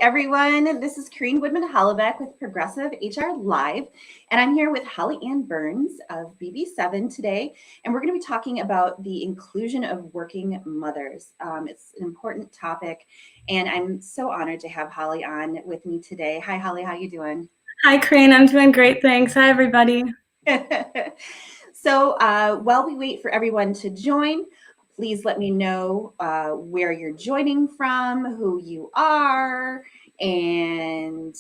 everyone. This is Corrine Woodman-Hollebeck with Progressive HR Live, and I'm here with Holly Ann Burns of bb7 today, and we're going to be talking about the inclusion of working mothers. It's an important topic, and I'm so honored to have Holly on with me today. Hi, Holly. How you doing? Hi, Corrine. I'm doing great. Thanks. Hi, everybody. So while we wait for everyone to join, please let me know where you're joining from, who you are, and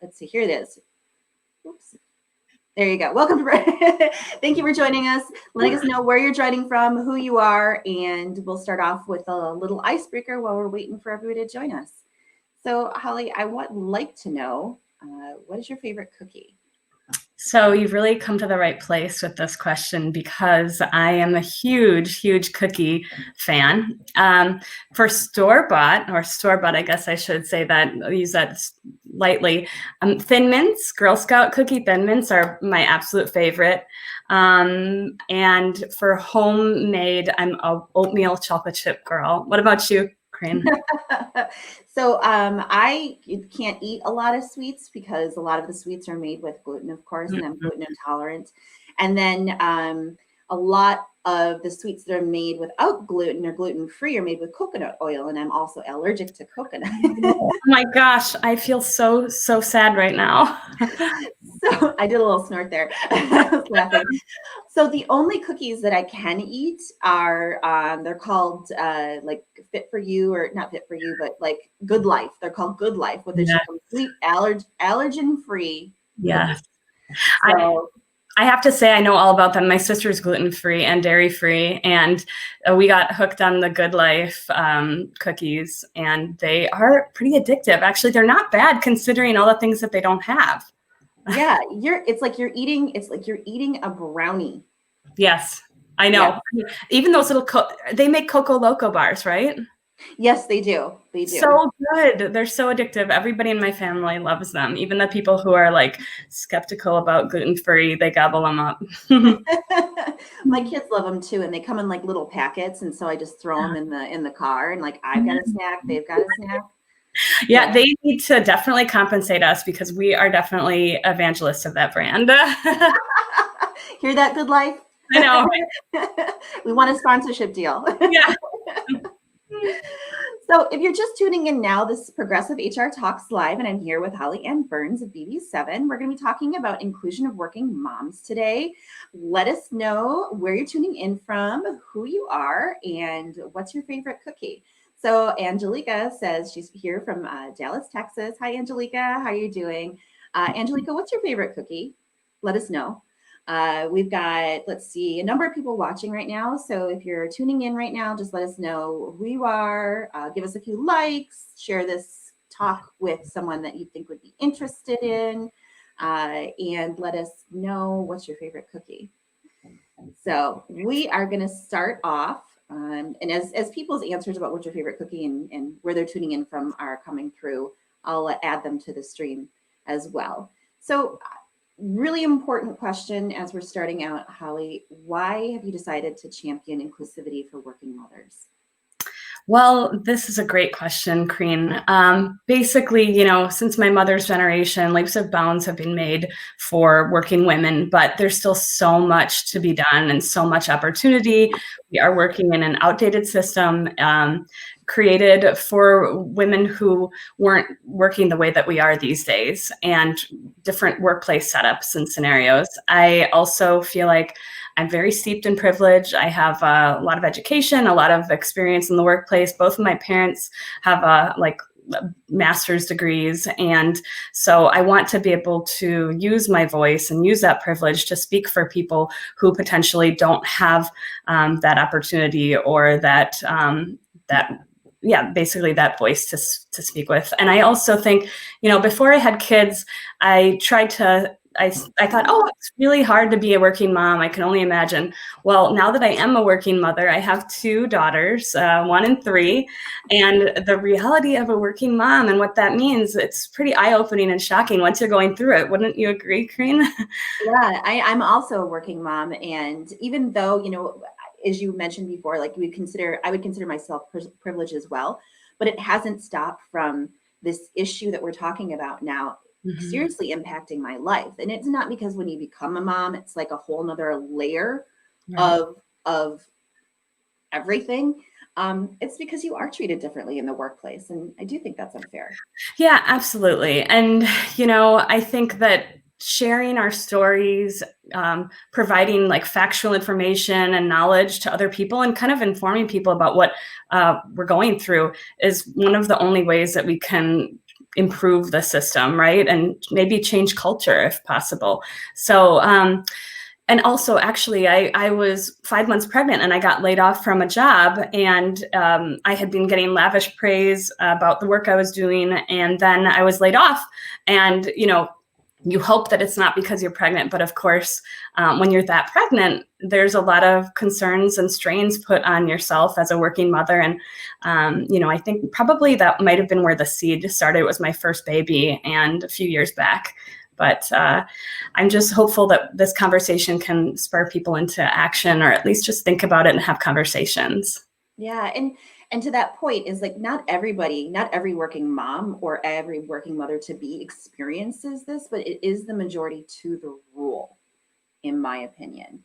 let's see, here it is. Oops. There you go. Welcome to thank you for joining us, letting us know where you're joining from, who you are, and we'll start off with a little icebreaker while we're waiting for everybody to join us. So, Holly, I would like to know, what is your favorite cookie? So you've really come to the right place with this question because I am a huge cookie fan. For store-bought, I guess I should say that, I'll use that lightly. Thin Mints, Girl Scout cookie Thin Mints are my absolute favorite. And for homemade, I'm a oatmeal chocolate chip girl. What about you, Corinne? So I can't eat a lot of sweets because a lot of the sweets are made with gluten, of course, and I'm gluten intolerant. And then a lot of the sweets that are made without gluten or gluten-free are made with coconut oil, and I'm also allergic to coconut. Oh my gosh, I feel so sad right now. So I did a little snort there. I was laughing. So the only cookies that I can eat are they're called like Fit for You, or not Fit for You, but like Good Life. They're called Good Life, which is complete allergen free. Yes. So I have to say I know all about them. My sister's gluten-free and dairy-free, and we got hooked on the Good Life cookies, and they are pretty addictive. Actually, they're not bad considering all the things that they don't have. Yeah, it's like you're eating a brownie. Yes, I know. Yeah. Even those little they make Coco Loco bars, right? Yes, they do. They do. So good. They're so addictive. Everybody in my family loves them. Even the people who are like skeptical about gluten-free, they gobble them up. My kids love them too, and they come in like little packets, and so I just throw them in the car, and like I've got a snack, they've got a snack. Yeah, so they need to definitely compensate us because we are definitely evangelists of that brand. Hear that, Good Life? I know. We want a sponsorship deal. Yeah. So if you're just tuning in now, this is Progressive HR Talks Live, and I'm here with Holly Ann Burns of bb7. We're going to be talking about inclusion of working moms today. Let us know where you're tuning in from, who you are, and what's your favorite cookie. So Angelica says she's here from Dallas, Texas. Hi, Angelica. How are you doing? Angelica, what's your favorite cookie? Let us know. We've got, let's see, a number of people watching right now. So if you're tuning in right now, just let us know who you are. Give us a few likes. Share this talk with someone that you think would be interested in. And let us know what's your favorite cookie. So we are going to start off. And as people's answers about what's your favorite cookie and where they're tuning in from are coming through, I'll add them to the stream as well. So really important question as we're starting out, Holly. Why have you decided to champion inclusivity for working mothers? Well, this is a great question, Corrine. Basically, since my mother's generation, leaps and bounds have been made for working women, but there's still so much to be done and so much opportunity. We are working in an outdated system created for women who weren't working the way that we are these days, and different workplace setups and scenarios. I also feel like I'm very steeped in privilege. I have a lot of education, a lot of experience in the workplace. Both of my parents have master's degrees. And so I want to be able to use my voice and use that privilege to speak for people who potentially don't have that opportunity or basically that voice to speak with. And I also think, before I had kids, I thought, oh, it's really hard to be a working mom. I can only imagine. Well, now that I am a working mother, I have 2 daughters, 1 and 3, and the reality of a working mom and what that means, it's pretty eye-opening and shocking once you're going through it. Wouldn't you agree, Corrine? Yeah, I'm also a working mom, and even though, as you mentioned before, like I would consider myself privileged as well. but it hasn't stopped from this issue that we're talking about now seriously impacting my life. And it's not because when you become a mom, it's like a whole nother layer Right. of everything. It's because you are treated differently in the workplace. And I do think that's unfair. Yeah, absolutely. And, you know, I think that sharing our stories, providing like factual information and knowledge to other people and kind of informing people about what we're going through is one of the only ways that we can improve the system, right? And maybe change culture if possible. So, and also, actually, I was 5 months pregnant and I got laid off from a job, and I had been getting lavish praise about the work I was doing, and then I was laid off. And, you know, you hope that it's not because you're pregnant, but of course, when you're that pregnant, there's a lot of concerns and strains put on yourself as a working mother. And, you know, I think probably that might have been where the seed started. It was my first baby and a few years back. But I'm just hopeful that this conversation can spur people into action, or at least just think about it and have conversations. Yeah. And to that point is like, not everybody, not every working mom or every working mother to be experiences this, but it is the majority to the rule, in my opinion.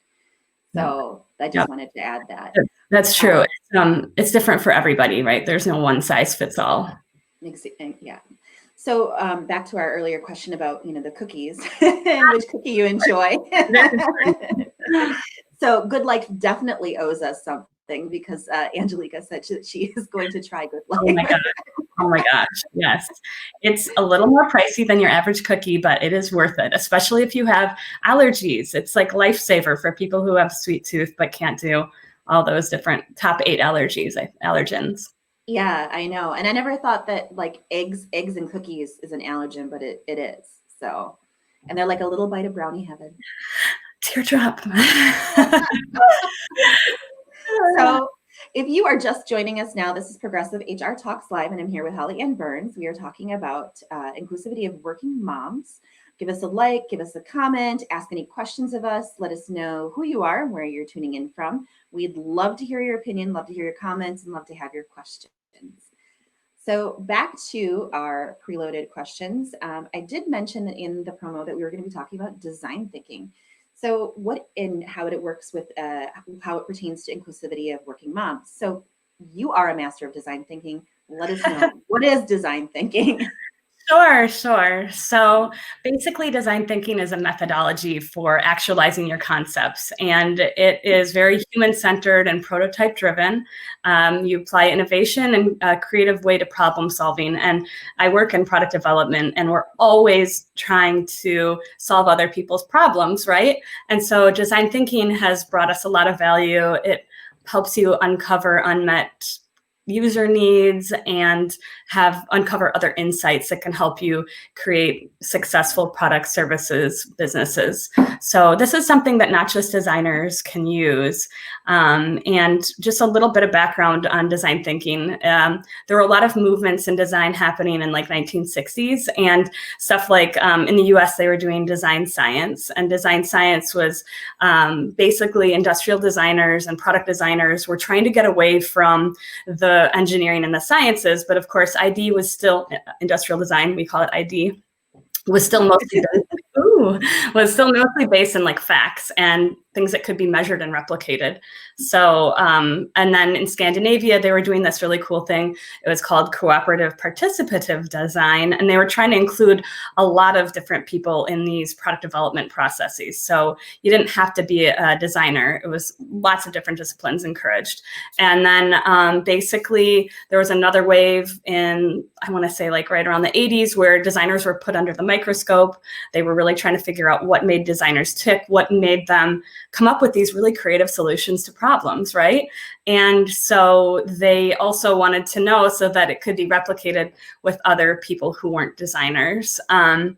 So I just wanted to add that. That's true. It's different for everybody, right? There's no one size fits all. Yeah. So back to our earlier question about, you know, the cookies and which cookie you enjoy. So Good Life definitely owes us something, because Angelica said she is going to try Good Life. Oh my gosh. Oh my gosh. Yes. It's a little more pricey than your average cookie, but it is worth it, especially if you have allergies. It's like lifesaver for people who have sweet tooth but can't do all those different top 8 allergens. Yeah, I know. And I never thought that like eggs and cookies is an allergen, but it is. So, and they're like a little bite of brownie heaven. Teardrop. So if you are just joining us now, this is Progressive HR Talks Live, and I'm here with Holly Ann Burns. We are talking about inclusivity of working moms. Give us a like, give us a comment, ask any questions of us. Let us know who you are and where you're tuning in from. We'd love to hear your opinion, love to hear your comments, and love to have your questions. So back to our preloaded questions. I did mention in the promo that we were going to be talking about design thinking. So what and how it works with how it pertains to inclusivity of working moms. So you are a master of design thinking. Let us know, what is design thinking? Sure. So basically, design thinking is a methodology for actualizing your concepts, and it is very human-centered and prototype-driven. You apply innovation and a creative way to problem solving. And I work in product development, and we're always trying to solve other people's problems, right? And so design thinking has brought us a lot of value. It helps you uncover unmet user needs and uncover other insights that can help you create successful products, services, businesses. So this is something that not just designers can use. And just a little bit of background on design thinking. There were a lot of movements in design happening in like 1960s, and stuff like in the US, they were doing design science, and design science was basically industrial designers and product designers were trying to get away from the engineering and the sciences, but of course, ID was still industrial design. We call it ID. Was still mostly based in like facts and things that could be measured and replicated. So, and then in Scandinavia, they were doing this really cool thing. It was called cooperative participative design, and they were trying to include a lot of different people in these product development processes. So you didn't have to be a designer. It was lots of different disciplines encouraged. And then basically there was another wave in, I want to say like right around the 80s, where designers were put under the microscope. They were really trying to figure out what made designers tick, what made them come up with these really creative solutions to problems, right? And so they also wanted to know so that it could be replicated with other people who weren't designers. And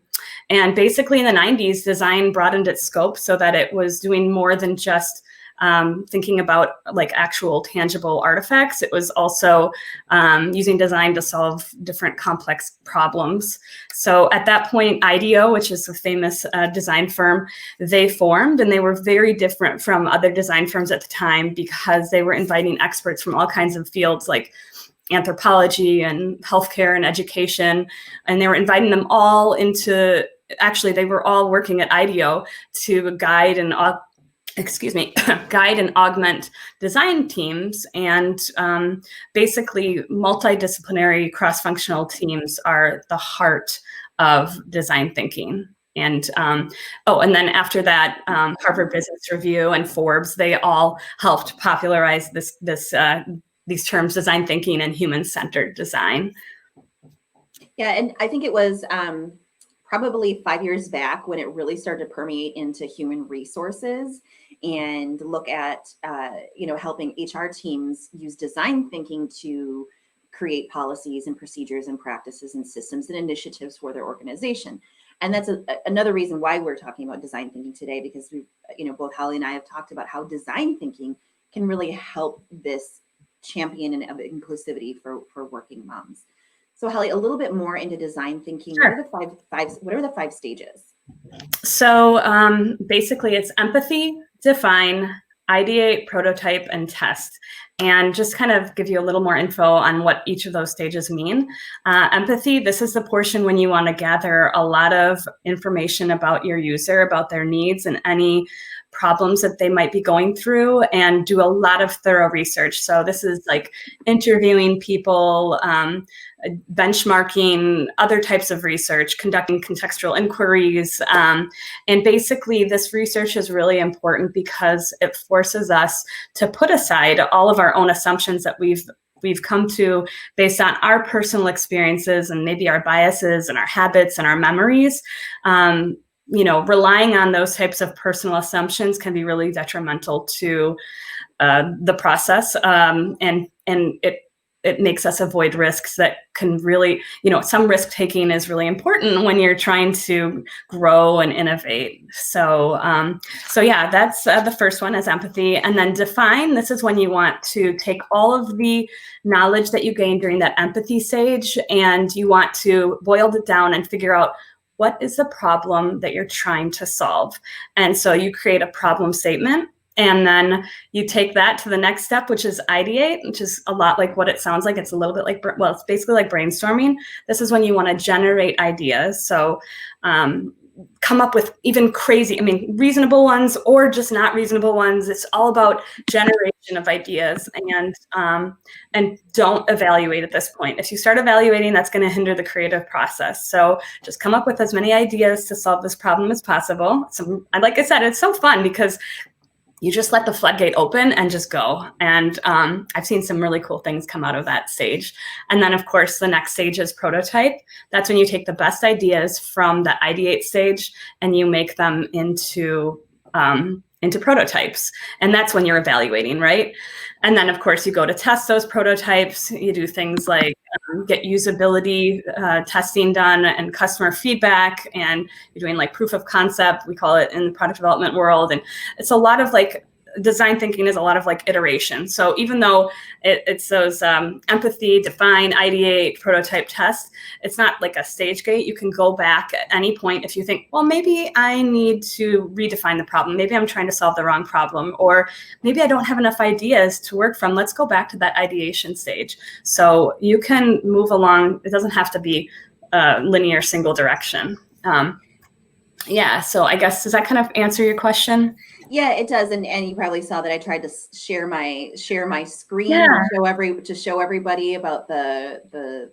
basically in the 90s, design broadened its scope so that it was doing more than just thinking about like actual tangible artifacts. It was also using design to solve different complex problems. So at that point, IDEO, which is a famous design firm, they formed, and they were very different from other design firms at the time because they were inviting experts from all kinds of fields like anthropology and healthcare and education. And they were inviting them all into, actually, they were all working at IDEO to guide and guide and augment design teams. And basically multidisciplinary cross-functional teams are the heart of design thinking. And and then after that, Harvard Business Review and Forbes, they all helped popularize these terms, design thinking and human-centered design. Yeah, and I think it was probably 5 years back when it really started to permeate into human resources and look at, helping HR teams use design thinking to create policies and procedures and practices and systems and initiatives for their organization. And that's another reason why we're talking about design thinking today, because we, both Holly and I have talked about how design thinking can really help this champion of inclusivity for working moms. So Holly, a little bit more into design thinking. Sure. What are the five stages? So basically it's empathy, define, ideate, prototype, and test. And just kind of give you a little more info on what each of those stages mean. Empathy, this is the portion when you want to gather a lot of information about your user, about their needs and any problems that they might be going through, and do a lot of thorough research. So this is like interviewing people, benchmarking, other types of research, conducting contextual inquiries. And basically this research is really important because it forces us to put aside all of our own assumptions that we've come to based on our personal experiences and maybe our biases and our habits and our memories. Relying on those types of personal assumptions can be really detrimental to the process, and it makes us avoid risks that can really, some risk taking is really important when you're trying to grow and innovate. So yeah, that's the first one is empathy. And then define, this is when you want to take all of the knowledge that you gained during that empathy stage, and you want to boil it down and figure out what is the problem that you're trying to solve. And so you create a problem statement, and then you take that to the next step, which is ideate, which is a lot like what it sounds like. It's a little bit like, it's basically like brainstorming. This is when you want to generate ideas. So come up with even reasonable ones or just not reasonable ones. It's all about generation of ideas, and don't evaluate at this point. If you start evaluating, that's going to hinder the creative process. So just come up with as many ideas to solve this problem as possible. So, like I said, it's so fun because you just let the floodgate open and just go. And I've seen some really cool things come out of that stage. And then of course, the next stage is prototype. That's when you take the best ideas from the ideate stage and you make them into prototypes. And that's when you're evaluating, right? And then of course you go to test those prototypes. You do things like get usability testing done and customer feedback, and you're doing like proof of concept, we call it in the product development world. And it's a lot of like, design thinking is a lot of like iteration. So even though it's those empathy, define, ideate, prototype, test, it's not like a stage gate. You can go back at any point if you think, well, maybe I need to redefine the problem. Maybe I'm trying to solve the wrong problem, or maybe I don't have enough ideas to work from. Let's go back to that ideation stage. So you can move along. It doesn't have to be linear, single direction. Yeah, so I guess, does that kind of answer your question? Yeah, it does. And you probably saw that I tried to share my screen, Yeah. to show everybody about the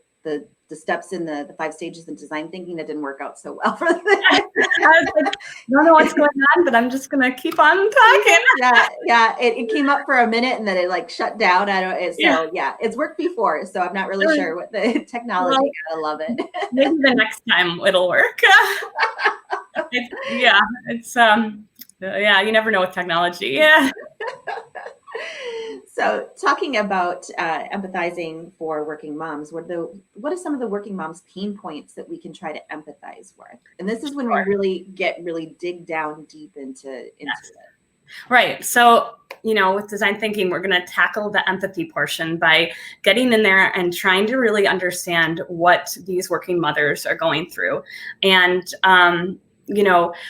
steps in the 5 stages of design thinking. That didn't work out so well for them. I was like, I don't know what's going on, but I'm just gonna keep on talking. Yeah. It came up for a minute and then it like shut down. It's worked before, so I'm not really sure what the technology. Well, I love it. Maybe the next time it'll work. You never know with technology. Yeah. So talking about empathizing for working moms, what are some of the working moms pain points that we can try to empathize with? And this is when we really dig down deep into it. Right. So, with design thinking, we're going to tackle the empathy portion by getting in there and trying to really understand what these working mothers are going through. And,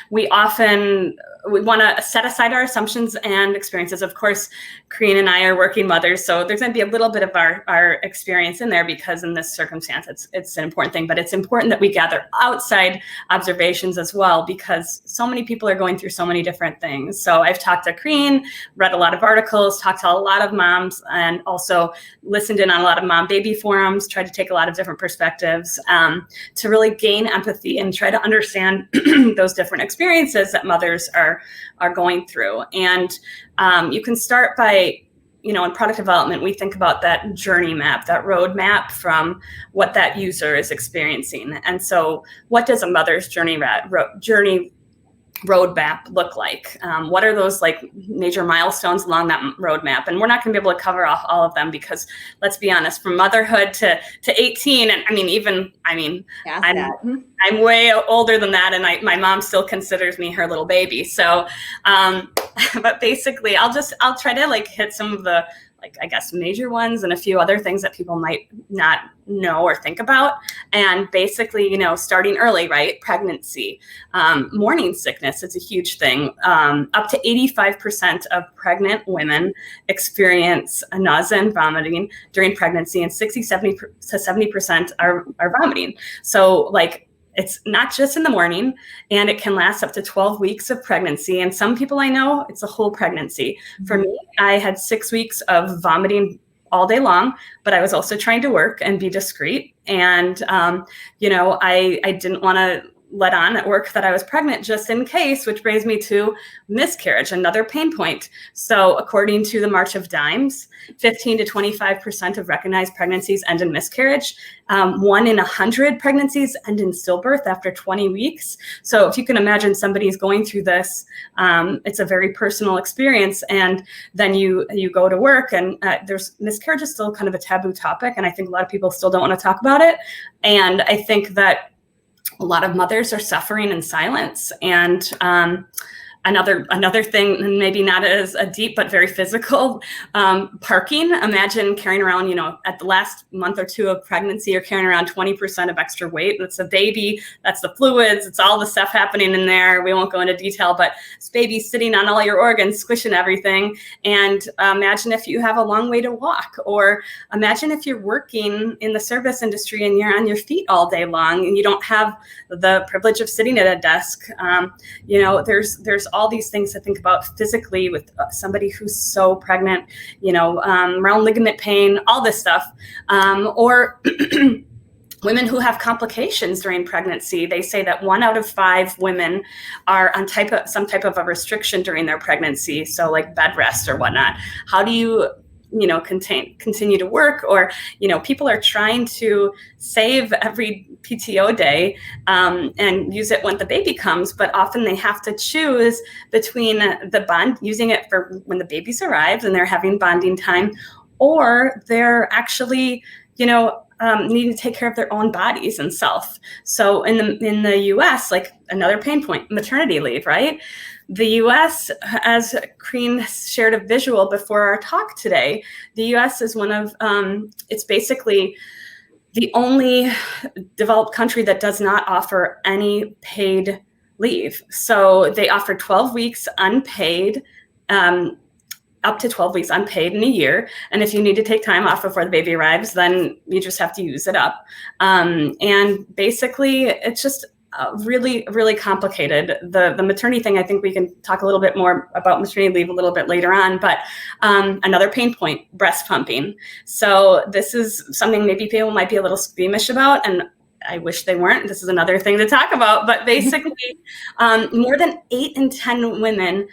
we often we want to set aside our assumptions and experiences. Of course, Kareen and I are working mothers, so there's going to be a little bit of our experience in there, because in this circumstance, it's an important thing. But it's important that we gather outside observations as well, because so many people are going through so many different things. So I've talked to Kareen, read a lot of articles, talked to a lot of moms, and also listened in on a lot of mom-baby forums, tried to take a lot of different perspectives to really gain empathy and try to understand those different experiences that mothers are going through. And you can start by, in product development, we think about that journey map, that roadmap from what that user is experiencing. And so what does a mother's journey roadmap look like? What are those major milestones along that roadmap? And we're not going to be able to cover off all of them, because let's be honest, from motherhood to 18, and I'm way older than that, and my mom still considers me her little baby. So, but basically, I'll try to hit some of the major ones and a few other things that people might not know or think about. And basically, starting early, right? Pregnancy, morning sickness, it's a huge thing. Up to 85% of pregnant women experience nausea and vomiting during pregnancy, and 70% are vomiting. So it's not just in the morning, and it can last up to 12 weeks of pregnancy. And some people I know, it's a whole pregnancy. For me, I had 6 weeks of vomiting all day long, but I was also trying to work and be discreet. And, I didn't want to let on at work that I was pregnant just in case, which brings me to miscarriage, another pain point. So according to the March of Dimes, 15 to 25% of recognized pregnancies end in miscarriage. 1 in 100 pregnancies end in stillbirth after 20 weeks. So if you can imagine somebody's going through this, it's a very personal experience. And then you go to work, and miscarriage is still kind of a taboo topic. And I think a lot of people still don't want to talk about it. And I think that a lot of mothers are suffering in silence. And another thing, and maybe not as a deep but very physical, parking. Imagine carrying around, at the last month or two of pregnancy, you're carrying around 20% of extra weight. That's a baby, that's the fluids, it's all the stuff happening in there. We won't go into detail, but this baby's sitting on all your organs, squishing everything. And imagine if you have a long way to walk, or imagine if you're working in the service industry and you're on your feet all day long and you don't have the privilege of sitting at a desk. There's all these things to think about physically with somebody who's so pregnant, around ligament pain, all this stuff, or women who have complications during pregnancy. They say that 1 out of 5 women are on some type of a restriction during their pregnancy. So like bed rest or whatnot. How do you continue to work? Or, people are trying to save every PTO day and use it when the baby comes, but often they have to choose between using it for when the babies arrive and they're having bonding time, or they're actually, needing to take care of their own bodies and self. So in the US, another pain point, maternity leave, right? The US, as Kareen shared a visual before our talk today, the US is one of, it's basically the only developed country that does not offer any paid leave. So they offer 12 weeks unpaid, up to 12 weeks unpaid in a year. And if you need to take time off before the baby arrives, then you just have to use it up. And basically, it's just really, really complicated. The maternity thing, I think we can talk a little bit more about maternity leave a little bit later on, but another pain point, breast pumping. So this is something maybe people might be a little squeamish about, and I wish they weren't. This is another thing to talk about, but basically more than 8 in 10 women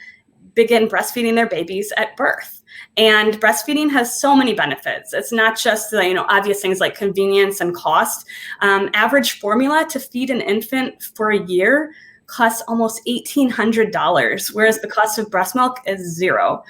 begin breastfeeding their babies at birth. And breastfeeding has so many benefits. It's not just obvious things like convenience and cost. Average formula to feed an infant for a year costs almost $1,800, whereas the cost of breast milk is $0.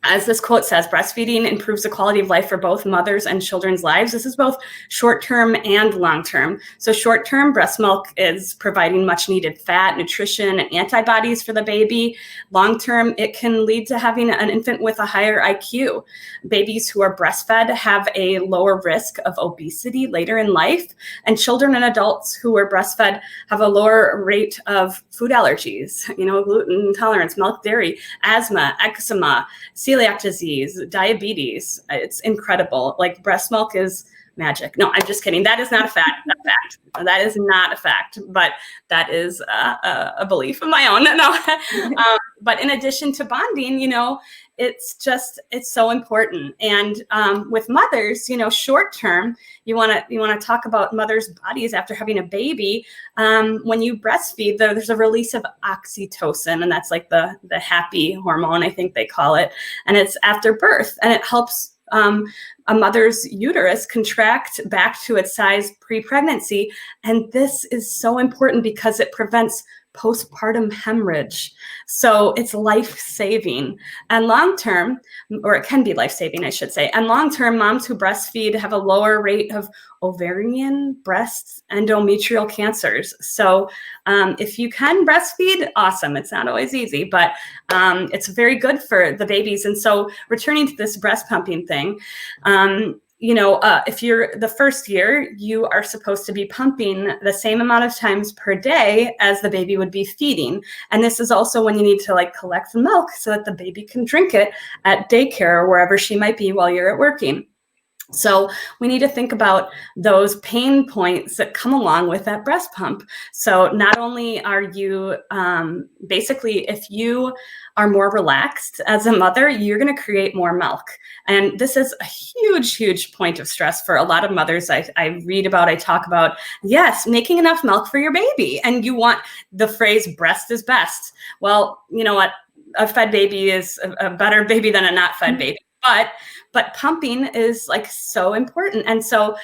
As this quote says, breastfeeding improves the quality of life for both mothers and children's lives. This is both short-term and long-term. So short-term, breast milk is providing much needed fat, nutrition, and antibodies for the baby. Long-term, it can lead to having an infant with a higher IQ. Babies who are breastfed have a lower risk of obesity later in life, and children and adults who are breastfed have a lower rate of food allergies, gluten intolerance, milk, dairy, asthma, eczema, celiac disease, diabetes. It's incredible. Like, breast milk is magic. No, I'm just kidding. That is not a fact. That is not a fact, but that is a belief of my own. No, but in addition to bonding, it's so important. And with mothers, short term, you want to talk about mothers' bodies after having a baby. When you breastfeed, there's a release of oxytocin, and that's like the happy hormone, I think they call it. And it's after birth, and it helps a mother's uterus contract back to its size pre-pregnancy. And this is so important because it prevents postpartum hemorrhage. So it's life-saving. And long-term, or it can be life-saving, I should say. And long-term, moms who breastfeed have a lower rate of ovarian, breast, endometrial cancers. So if you can breastfeed, awesome. It's not always easy, but it's very good for the babies. And so returning to this breast pumping thing, if you're the first year, you are supposed to be pumping the same amount of times per day as the baby would be feeding. And this is also when you need to collect the milk so that the baby can drink it at daycare or wherever she might be while you're at working. So we need to think about those pain points that come along with that breast pump. So not only are you, basically, if you are more relaxed as a mother, you're going to create more milk. And this is a huge, huge point of stress for a lot of mothers I read about, I talk about. Yes, making enough milk for your baby. And you want the phrase breast is best. Well, you know what? A fed baby is a better baby than a not fed baby. But pumping is so important. And so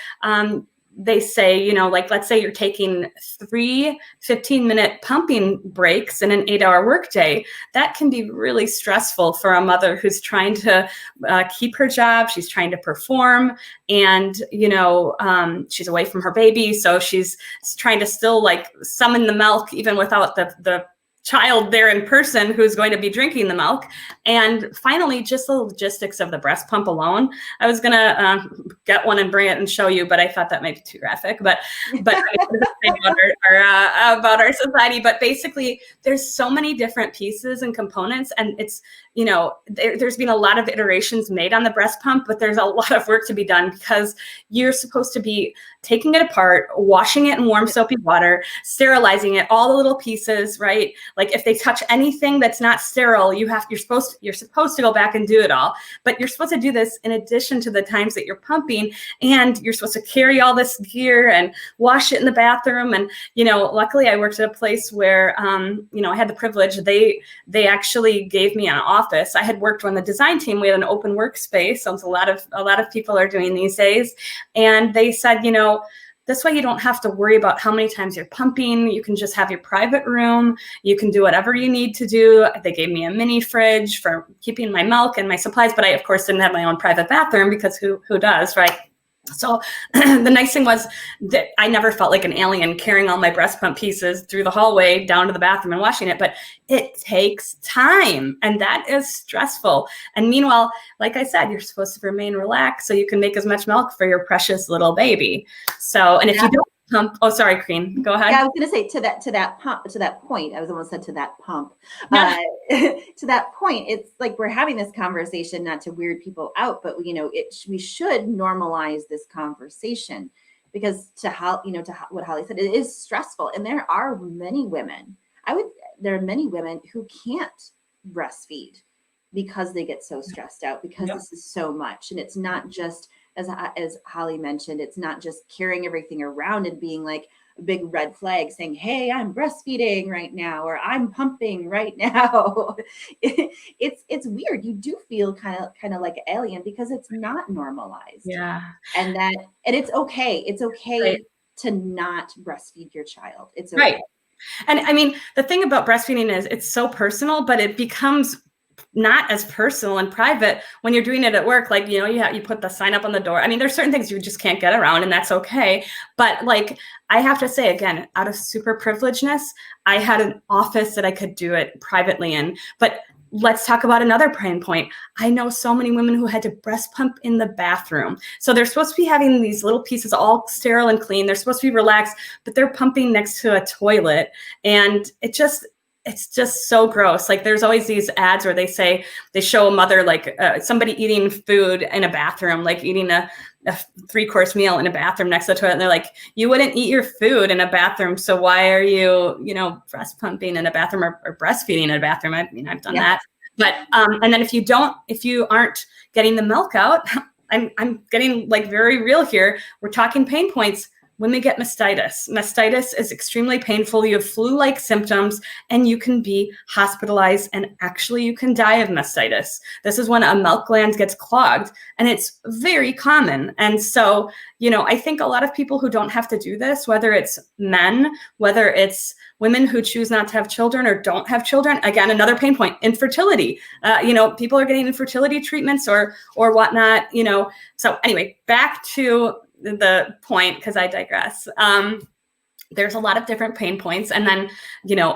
they say, let's say you're taking 3 15-minute pumping breaks in an 8-hour workday. That can be really stressful for a mother who's trying to keep her job. She's trying to perform, and she's away from her baby, so she's trying to still summon the milk even without the child there in person who's going to be drinking the milk. And finally, just the logistics of the breast pump alone. I was gonna get one and bring it and show you, but I thought that might be too graphic. But about our society. But basically, there's so many different pieces and components, and it's there's been a lot of iterations made on the breast pump, but there's a lot of work to be done because you're supposed to be taking it apart, washing it in warm soapy water, sterilizing it, all the little pieces, right? Like if they touch anything that's not sterile, you're supposed to go back and do it all. But you're supposed to do this in addition to the times that you're pumping, and you're supposed to carry all this gear and wash it in the bathroom. And luckily I worked at a place where I had the privilege. They actually gave me an office. I had worked on the design team. We had an open workspace, so it's a lot of people are doing these days. And they said, this way you don't have to worry about how many times you're pumping. You can just have your private room. You can do whatever you need to do. They gave me a mini fridge for keeping my milk and my supplies, but I, of course, didn't have my own private bathroom because who does, right? So the nice thing was that I never felt like an alien carrying all my breast pump pieces through the hallway down to the bathroom and washing it, but it takes time, and that is stressful. And meanwhile, like I said, you're supposed to remain relaxed so you can make as much milk for your precious little baby. So, and if you don't pump, oh, sorry, Crean, go ahead. Yeah, I was going to say to that point, I was almost said to that pump, to that point, it's like we're having this conversation, not to weird people out, but we should normalize this conversation because what Holly said, it is stressful. And there are many women, who can't breastfeed because they get so stressed out because this is so much. And it's not just, as Holly mentioned, it's not just carrying everything around and being like a big red flag saying, hey, I'm breastfeeding right now, or I'm pumping right now. It's weird. You do feel kind of like an alien because it's not normalized. Yeah. And it's okay. It's okay right. to not breastfeed your child. It's okay. Right. And I mean, the thing about breastfeeding is it's so personal, but it becomes not as personal and private when you're doing it at work. Like, you put the sign up on the door. I mean, there's certain things you just can't get around, and that's okay. But like, I have to say, again, out of super privilegedness, I had an office that I could do it privately in. But let's talk about another pain point. I know so many women who had to breast pump in the bathroom. So they're supposed to be having these little pieces all sterile and clean. They're supposed to be relaxed, but they're pumping next to a toilet. And it's just so gross. Like, there's always these ads where they show a mother, like somebody eating food in a bathroom, like eating a 3-course meal in a bathroom next to the toilet. And they're like, you wouldn't eat your food in a bathroom. So why are you, breast pumping in a bathroom or breastfeeding in a bathroom? I mean, I've done that. But, and then if you aren't getting the milk out, I'm getting like very real here. We're talking pain points. Women get mastitis. Mastitis is extremely painful. You have flu-like symptoms, and you can be hospitalized, and actually you can die of mastitis. This is when a milk gland gets clogged, and it's very common. And so, I think a lot of people who don't have to do this, whether it's men, whether it's women who choose not to have children or don't have children, again, another pain point, infertility. People are getting infertility treatments or whatnot, So anyway, back to the point, because I digress. There's a lot of different pain points. And then,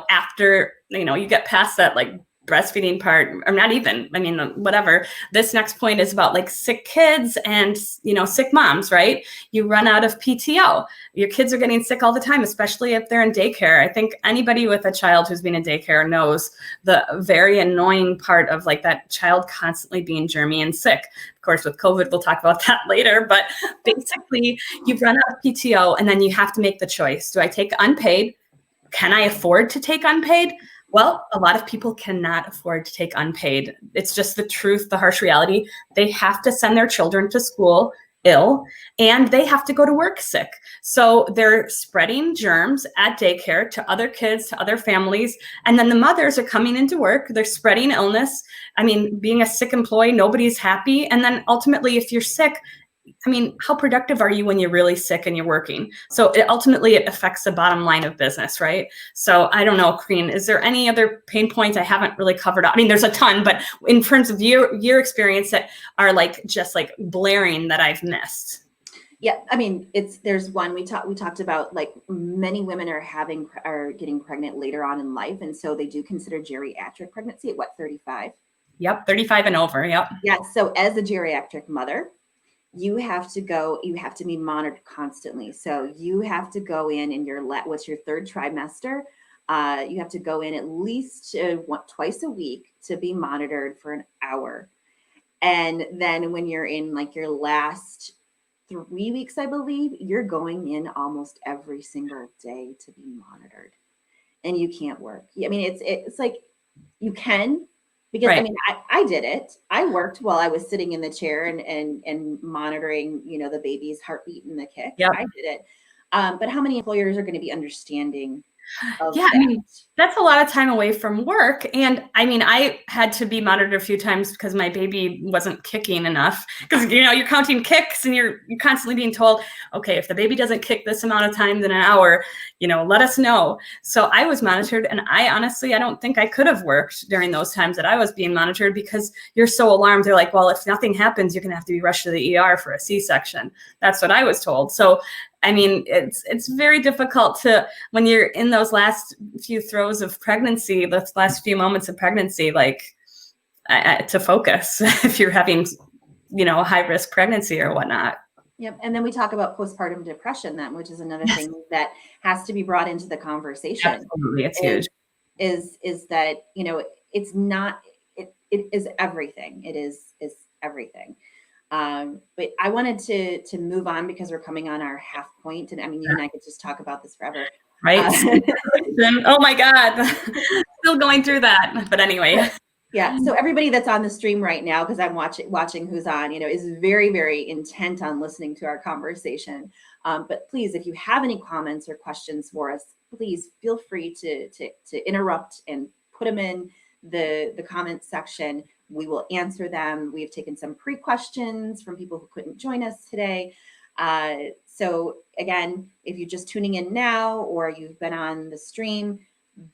after, you get past that, like, breastfeeding part, or not even, I mean, whatever. This next point is about like sick kids and, sick moms, right? You run out of PTO. Your kids are getting sick all the time, especially if they're in daycare. I think anybody with a child who's been in daycare knows the very annoying part of like that child constantly being germy and sick. Of course, with COVID, we'll talk about that later, but basically you've run out of PTO, and then you have to make the choice. Do I take unpaid? Can I afford to take unpaid? Well, a lot of people cannot afford to take unpaid. It's just the truth, the harsh reality. They have to send their children to school ill, and they have to go to work sick. So they're spreading germs at daycare to other kids, to other families. And then the mothers are coming into work. They're spreading illness. I mean, being a sick employee, nobody's happy. And then ultimately, if you're sick, I mean, how productive are you when you're really sick and you're working? So ultimately, it affects the bottom line of business, right? So I don't know, Kareen, is there any other pain points I haven't really covered up? I mean, there's a ton, but in terms of your experience that are like just like blaring that I've missed. Yeah, I mean, there's one we talked about, like, many women are getting pregnant later on in life, and so they do consider geriatric pregnancy at 35? Yep, 35 and over. Yep. Yeah. So as a geriatric mother, you have to be monitored constantly. So you have to go in what's your third trimester. You have to go in at least twice a week to be monitored for an hour. And then when you're in like your last 3 weeks, I believe, you're going in almost every single day to be monitored, and you can't work. I mean, it's like you can, because right. I mean, I did it. I worked while I was sitting in the chair and monitoring, the baby's heartbeat and the kick. Yep. I did it. But how many employers are going to be understanding of that? I mean, that's a lot of time away from work. And I mean, I had to be monitored a few times because my baby wasn't kicking enough, because, you're counting kicks and you're constantly being told, okay, if the baby doesn't kick this amount of times in an hour, let us know. So I was monitored, and I don't think I could have worked during those times that I was being monitored, because you're so alarmed. They're like, well, if nothing happens, you're going to have to be rushed to the ER for a C-section. That's what I was told. So I mean, it's very difficult when you're in those last few throes of pregnancy, those last few moments of pregnancy, like to focus if you're having, a high risk pregnancy or whatnot. Yep. And then we talk about postpartum depression, which is another thing that has to be brought into the conversation. Absolutely. It's huge. Is that, it's not, it is everything. It is everything. But I wanted to move on, because we're coming on our half point, and I mean, you and I could just talk about this forever. Right. Oh my God. Still going through that. But anyway. Yeah. So everybody that's on the stream right now, because I'm watching who's on, is very, very intent on listening to our conversation. But please, if you have any comments or questions for us, please feel free to interrupt and put them in the comments section. We will answer them. We've taken some pre-questions from people who couldn't join us today. So again, if you're just tuning in now, or you've been on the stream,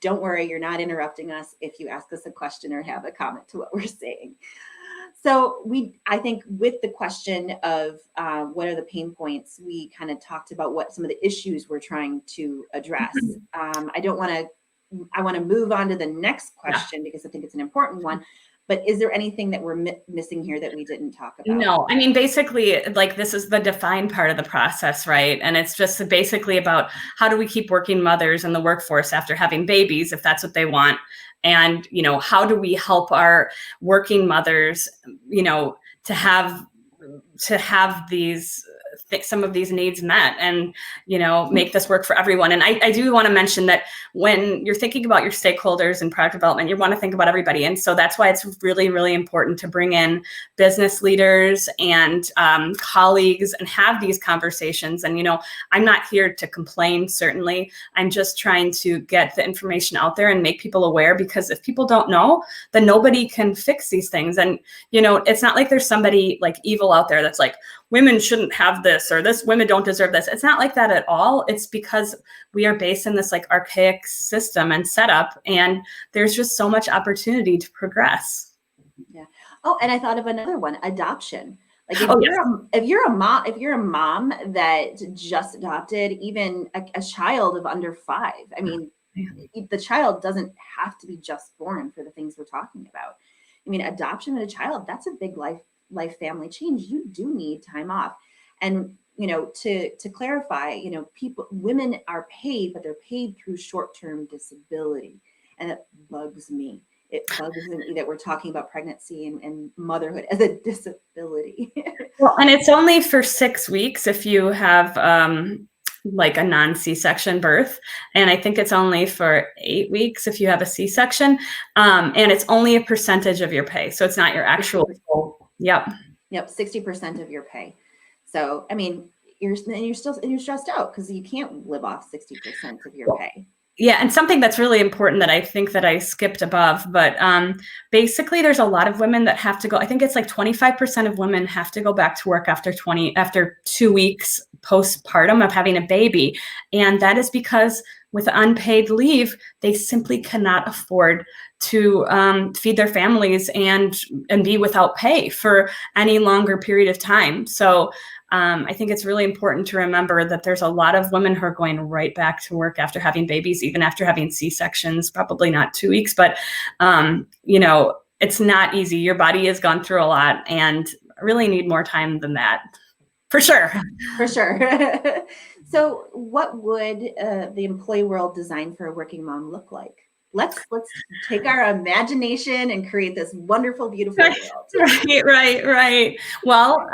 don't worry, you're not interrupting us if you ask us a question or have a comment to what we're saying. So I think with the question of what are the pain points, we kind of talked about what some of the issues we're trying to address. I want to move on to the next question because I think it's an important one. But is there anything that we're missing here that we didn't talk about? No, I mean, basically, like, this is the defined part of the process, right? And it's just basically about how do we keep working mothers in the workforce after having babies, if that's what they want? And, how do we help our working mothers, to have these some of these needs met and, make this work for everyone. And I do want to mention that when you're thinking about your stakeholders in product development, you want to think about everybody. And so that's why it's really, really important to bring in business leaders and colleagues and have these conversations. And, I'm not here to complain, certainly. I'm just trying to get the information out there and make people aware, because if people don't know, then nobody can fix these things. And, it's not like there's somebody like evil out there that's like, women shouldn't have this, or women don't deserve this. It's not like that at all. It's because we are based in this like archaic system and setup, and there's just so much opportunity to progress. Yeah. Oh, and I thought of another one, adoption. Like if you're a mom that just adopted even a child of under 5, I mean, the child doesn't have to be just born for the things we're talking about. I mean, adoption of a child, that's a big life family change. You do need time off. And, to clarify, women are paid, but they're paid through short-term disability. And it bugs me. It bugs me that we're talking about pregnancy and motherhood as a disability. Well, and it's only for 6 weeks if you have like a non-C-section birth. And I think it's only for 8 weeks if you have a C-section. And it's only a percentage of your pay. So it's not your actual. Yep. 60% of your pay. So, I mean, you're stressed out because you can't live off 60% of your pay. Yeah. And something that's really important that I think that I skipped above, but basically there's a lot of women that have to go. I think it's like 25% of women have to go back to work after 2 weeks postpartum of having a baby. And that is because with unpaid leave, they simply cannot afford to feed their families and be without pay for any longer period of time. So I think it's really important to remember that there's a lot of women who are going right back to work after having babies, even after having C-sections, probably not 2 weeks, but it's not easy. Your body has gone through a lot and really need more time than that. For sure. For sure. So what would the employee world design for a working mom look like? Let's take our imagination and create this wonderful, beautiful world. Right. Well,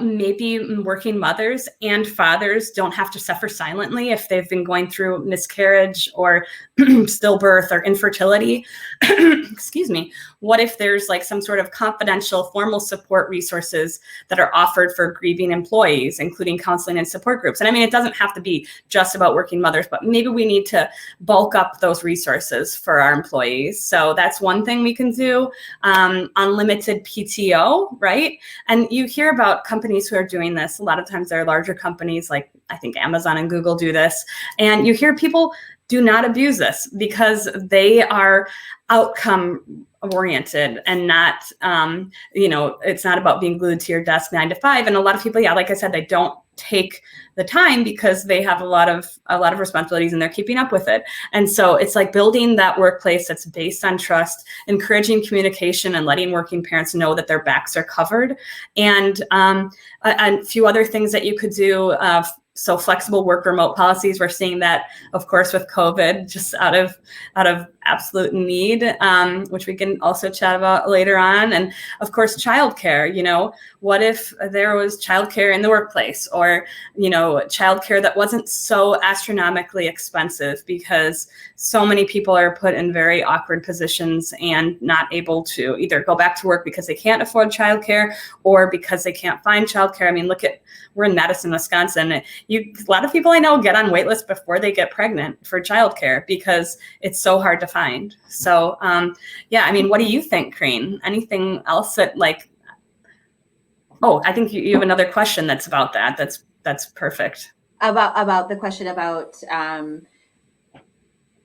maybe working mothers and fathers don't have to suffer silently if they've been going through miscarriage or stillbirth or infertility. Excuse me. What if there's like some sort of confidential formal support resources that are offered for grieving employees, including counseling and support groups? And I mean, it doesn't have to be just about working mothers, but maybe we need to bulk up those resources for our employees. So that's one thing we can do. Unlimited PTO, right? And you hear about companies who are doing this. A lot of times they're larger companies, like I think Amazon and Google do this. And you hear people do not abuse this because they are outcome oriented and not, it's not about being glued to your desk 9 to 5. And a lot of people, like I said, they don't take the time because they have a lot of responsibilities and they're keeping up with it. And so it's like building that workplace that's based on trust, encouraging communication and letting working parents know that their backs are covered. And a few other things that you could do. So flexible work remote policies, we're seeing that, of course, with COVID, just out of absolute need, which we can also chat about later on. And of course, childcare, what if there was childcare in the workplace, or, childcare that wasn't so astronomically expensive, because so many people are put in very awkward positions and not able to either go back to work because they can't afford childcare or because they can't find childcare. I mean, we're in Madison, Wisconsin. A lot of people I know get on wait lists before they get pregnant for childcare because it's so hard to find. So, I mean, what do you think, Crane? Anything else that I think you have another question that's about that. That's perfect. About the question about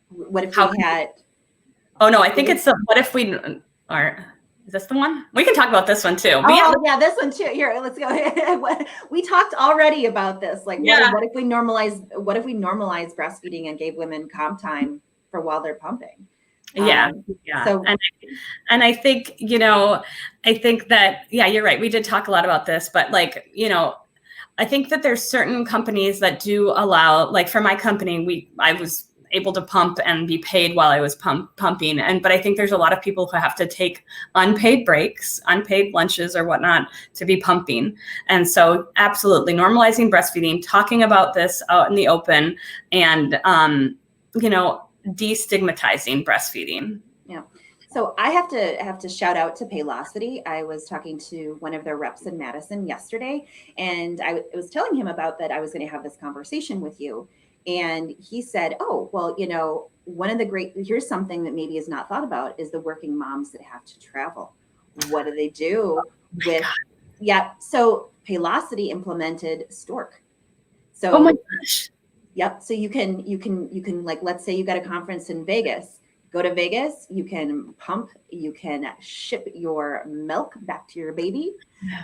What if How? we had? Oh no, I think it's the what if we are. Is this the one? We can talk about this one too. But Yeah, this one too. Here, let's go. We talked already about this. Like, what if we normalize? What if we normalize breastfeeding and gave women comp time for while they're pumping? Yeah. So, and I think, I think that, you're right. We did talk a lot about this, but like, I think that there's certain companies that do allow, like for my company, I was able to pump and be paid while I was pumping. But I think there's a lot of people who have to take unpaid breaks, unpaid lunches or whatnot to be pumping. And so absolutely normalizing breastfeeding, talking about this out in the open, and, destigmatizing breastfeeding. Yeah. So I have to shout out to Paylocity. I was talking to one of their reps in Madison yesterday, and I was telling him about that I was going to have this conversation with you. And he said, oh, well, one of the here's something that maybe is not thought about is the working moms that have to travel. What do they do with, so Paylocity implemented Stork. So, oh my gosh. Yep. So you can like, let's say you got a conference in Vegas. Go to Vegas, you can pump, you can ship your milk back to your baby,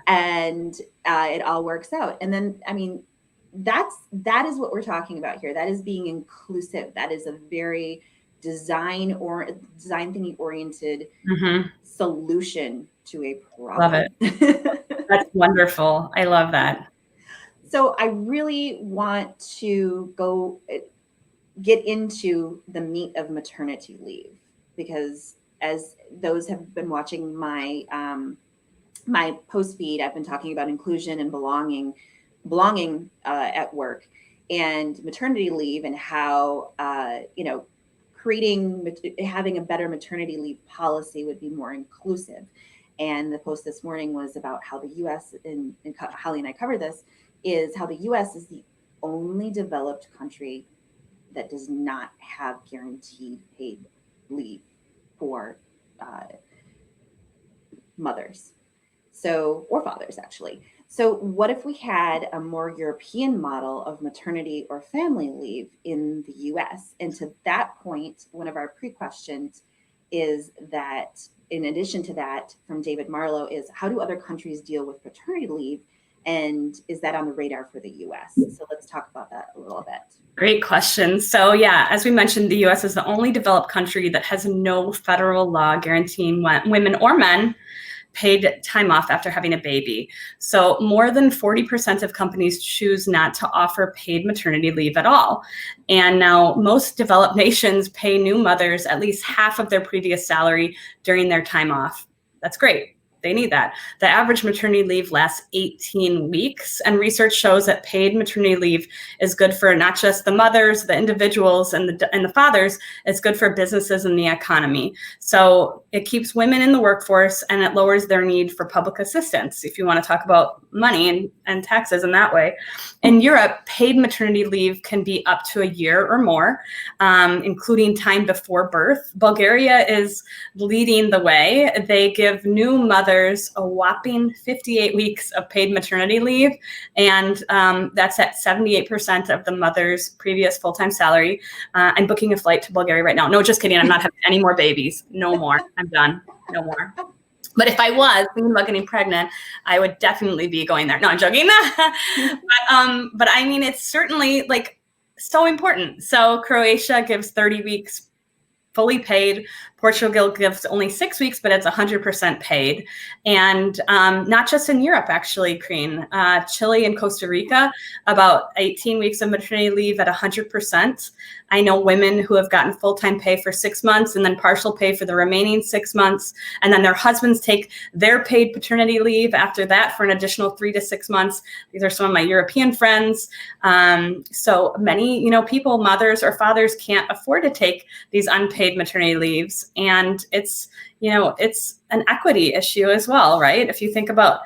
and it all works out. And then, I mean, that is what we're talking about here. That is being inclusive. That is a very design thinking oriented solution to a problem. Love it. That's wonderful. I love that. So I really want to get into the meat of maternity leave, because as those have been watching my my post feed, I've been talking about inclusion and belonging at work, and maternity leave, and how having a better maternity leave policy would be more inclusive. And the post this morning was about how the U.S. and Holly and I cover this, is how the U.S. is the only developed country that does not have guaranteed paid leave for mothers, or fathers actually. So what if we had a more European model of maternity or family leave in the US? And to that point, one of our pre-questions is that, in addition to that, from David Marlowe, is how do other countries deal with paternity leave? And is that on the radar for the US? So let's talk about that a little bit. Great question. So as we mentioned, the US is the only developed country that has no federal law guaranteeing women or men paid time off after having a baby. So more than 40% of companies choose not to offer paid maternity leave at all. And now most developed nations pay new mothers at least half of their previous salary during their time off. That's great. They need that. The average maternity leave lasts 18 weeks, and research shows that paid maternity leave is good for not just the mothers, the individuals, and the fathers. It's good for businesses and the economy. So it keeps women in the workforce, and it lowers their need for public assistance, if you want to talk about money and taxes in that way. In Europe, paid maternity leave can be up to a year or more, including time before birth. Bulgaria is leading the way. They give new mothers a whopping 58 weeks of paid maternity leave, and that's at 78% of the mother's previous full-time salary. I'm booking a flight to Bulgaria right now. No, just kidding. I'm not having any more babies. No more. I'm done. No more. But if I was thinking about getting pregnant, I would definitely be going there. No, I'm joking. But I mean, it's certainly like so important. So Croatia gives 30 weeks fully paid. Portugal gives only 6 weeks, but it's 100% paid. And not just in Europe, actually, Kreen. Chile and Costa Rica, about 18 weeks of maternity leave at 100%. I know women who have gotten full-time pay for 6 months and then partial pay for the remaining 6 months. And then their husbands take their paid paternity leave after that for an additional 3 to 6 months. These are some of my European friends. So many, people, mothers or fathers, can't afford to take these unpaid maternity leaves. And it's an equity issue as well, right? If you think about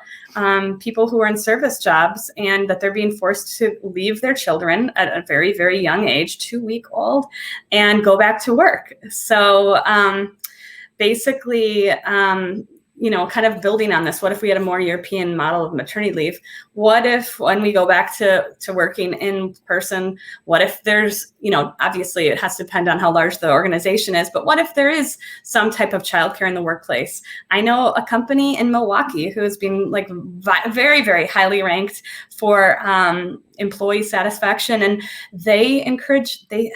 people who are in service jobs and that they're being forced to leave their children at a very, very young age, 2-week-old, and go back to work. So basically, kind of building on this, what if we had a more European model of maternity leave? What if when we go back to working in person, what if there's, obviously it has to depend on how large the organization is, but what if there is some type of childcare in the workplace? I know a company in Milwaukee who has been like very, very highly ranked for employee satisfaction, and they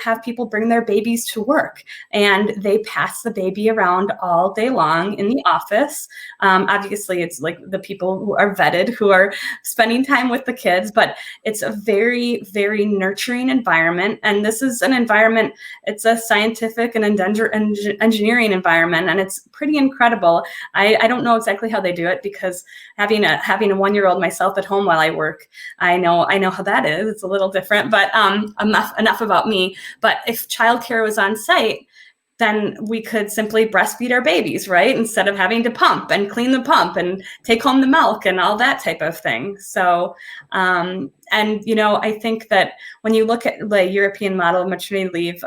have people bring their babies to work, and they pass the baby around all day long in the office. Obviously, it's like the people who are vetted, who are spending time with the kids, but it's a very, very nurturing environment. And this is an environment, it's a scientific and engineering environment, and it's pretty incredible. I don't know exactly how they do it, because having a 1-year-old myself at home while I work, I know how that is. It's a little different, but enough about me. But if childcare was on site, then we could simply breastfeed our babies, right? Instead of having to pump and clean the pump and take home the milk and all that type of thing. So, I think that when you look at the European model of maternity leave,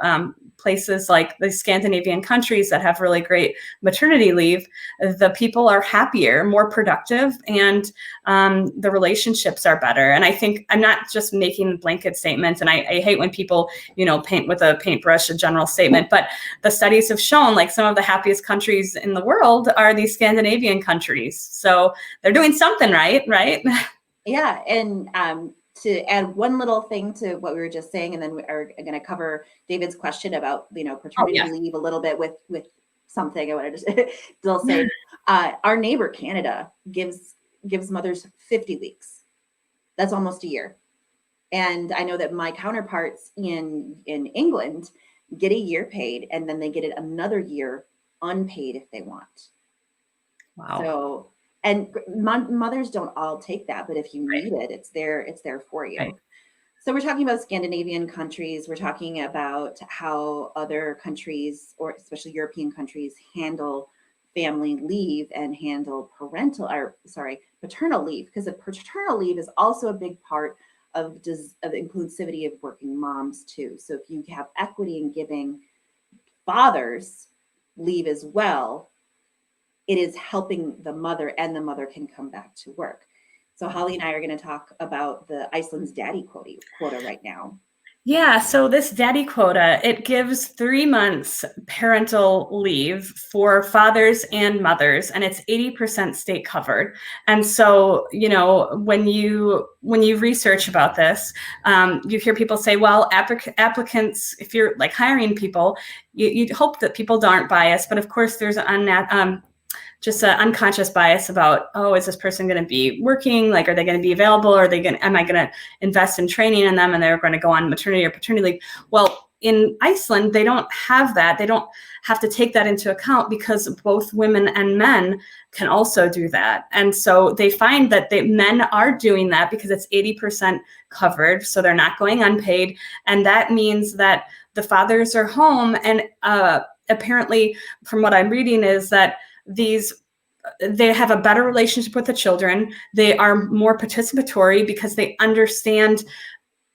places like the Scandinavian countries that have really great maternity leave, the people are happier, more productive, and the relationships are better. And I think I'm not just making blanket statements, and I hate when people, paint with a paintbrush a general statement, but the studies have shown like some of the happiest countries in the world are these Scandinavian countries. So they're doing something right? Yeah. And to add one little thing to what we were just saying, and then we are going to cover David's question about, paternity leave a little bit with something I wanted to still say. Our neighbor Canada gives mothers 50 weeks. That's almost a year. And I know that my counterparts in England get a year paid, and then they get it another year unpaid if they want. Wow. So, and mothers don't all take that, but if you need it, it's there for you. Right. So we're talking about Scandinavian countries. We're talking about how other countries, or especially European countries, handle family leave and handle paternal leave, because the paternal leave is also a big part of inclusivity of working moms too. So if you have equity in giving fathers leave as well, it is helping the mother, and the mother can come back to work. So Holly and I are going to talk about the Iceland's daddy quota right now. Yeah, so this daddy quota, it gives 3 months parental leave for fathers and mothers, and it's 80% state covered. And so, when you research about this, you hear people say, well, applicants, if you're like hiring people, you'd hope that people aren't biased, but of course there's just an unconscious bias about, is this person going to be working? Like, are they going to be available? Am I going to invest in training in them, and they're going to go on maternity or paternity leave? Well, in Iceland, they don't have that. They don't have to take that into account, because both women and men can also do that. And so they find that men are doing that because it's 80% covered. So they're not going unpaid. And that means that the fathers are home. And apparently, from what I'm reading, is that they have a better relationship with the children. They are more participatory because they understand